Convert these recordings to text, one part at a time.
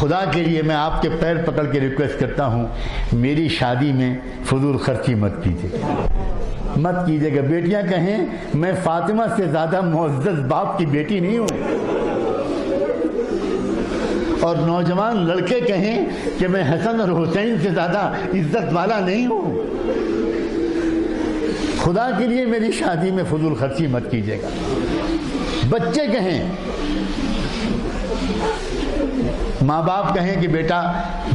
خدا کے لیے میں آپ کے پیر پکڑ کے ریکویسٹ کرتا ہوں، میری شادی میں فضول خرچی مت کیجیے، مت کیجیے گا۔ بیٹیاں کہیں میں فاطمہ سے زیادہ معزز باپ کی بیٹی نہیں ہوں، اور نوجوان لڑکے کہیں کہ میں حسن اور حسین سے زیادہ عزت والا نہیں ہوں۔ خدا کے لیے میری شادی میں فضول خرچی مت کیجیے گا۔ بچے کہیں، ماں باپ کہیں کہ بیٹا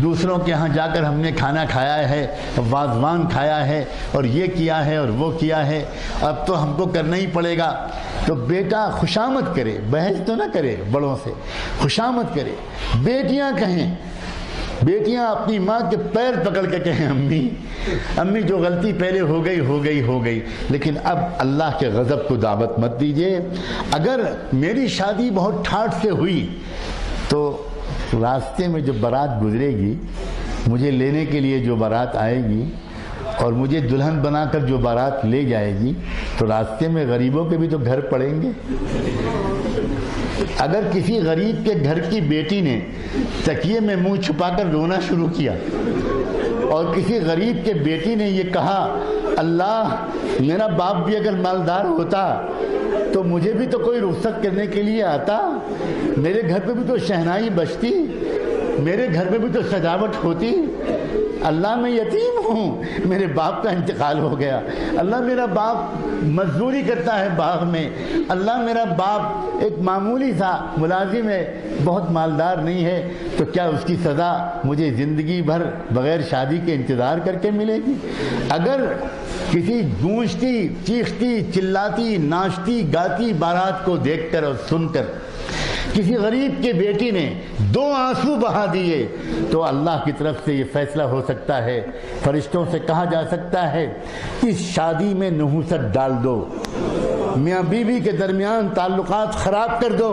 دوسروں کے ہاں جا کر ہم نے کھانا کھایا ہے، وازوان کھایا ہے، اور یہ کیا ہے اور وہ کیا ہے، اب تو ہم کو کرنا ہی پڑے گا، تو بیٹا خوشامد کرے، بحث تو نہ کرے، بڑوں سے خوشامد کرے۔ بیٹیاں کہیں، بیٹیاں اپنی ماں کے پیر پکڑ کے کہیں امی جو غلطی پہلے ہو گئی، لیکن اب اللہ کے غضب کو دعوت مت دیجیے۔ اگر میری شادی بہت ٹھاٹھ سے ہوئی تو راستے میں جو بارات گزرے گی، مجھے لینے کے لیے جو بارات آئے گی اور مجھے دلہن بنا کر جو بارات لے جائے گی، تو راستے میں غریبوں کے بھی تو گھر پڑیں گے۔ اگر کسی غریب کے گھر کی بیٹی نے تکیے میں منہ چھپا کر رونا شروع کیا اور کسی غریب کے بیٹی نے یہ کہا اللہ میرا باپ بھی اگر مالدار ہوتا تو مجھے بھی تو کوئی رخصت کرنے کے لیے آتا، میرے گھر پہ بھی تو شہنائی بجتی، میرے گھر پہ بھی تو سجاوٹ ہوتی، اللہ میں یتیم ہوں، میرے باپ کا انتقال ہو گیا، اللہ میرا باپ مزدوری کرتا ہے باغ میں، اللہ میرا باپ ایک معمولی سا ملازم ہے، بہت مالدار نہیں ہے، تو کیا اس کی سزا مجھے زندگی بھر بغیر شادی کے انتظار کر کے ملے گی؟ اگر کسی گونجتی چیختی چلاتی ناچتی گاتی بارات کو دیکھ کر اور سن کر کسی غریب کے بیٹی نے 2 آنسو بہا دیے تو اللہ کی طرف سے یہ فیصلہ ہو سکتا ہے، فرشتوں سے کہا جا سکتا ہے اس شادی میں نحوست ڈال دو، میاں بیوی کے درمیان تعلقات خراب کر دو۔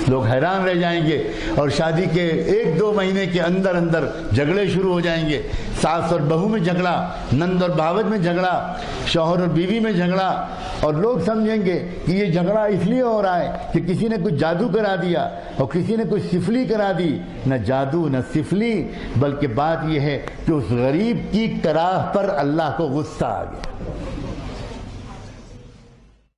لوگ حیران رہ جائیں گے اور شادی کے 1-2 مہینے کے اندر جھگڑے شروع ہو جائیں گے، ساس اور بہو میں جھگڑا، نند اور بھاوج میں جھگڑا، شوہر اور بیوی میں جھگڑا، اور لوگ سمجھیں گے کہ یہ جھگڑا اس لیے ہو رہا ہے کہ کسی نے کچھ جادو کرا دیا اور کسی نے کچھ سفلی کرا دی۔ نہ جادو نہ سفلی، بلکہ بات یہ ہے کہ اس غریب کی کراہ پر اللہ کو غصہ آ گیا۔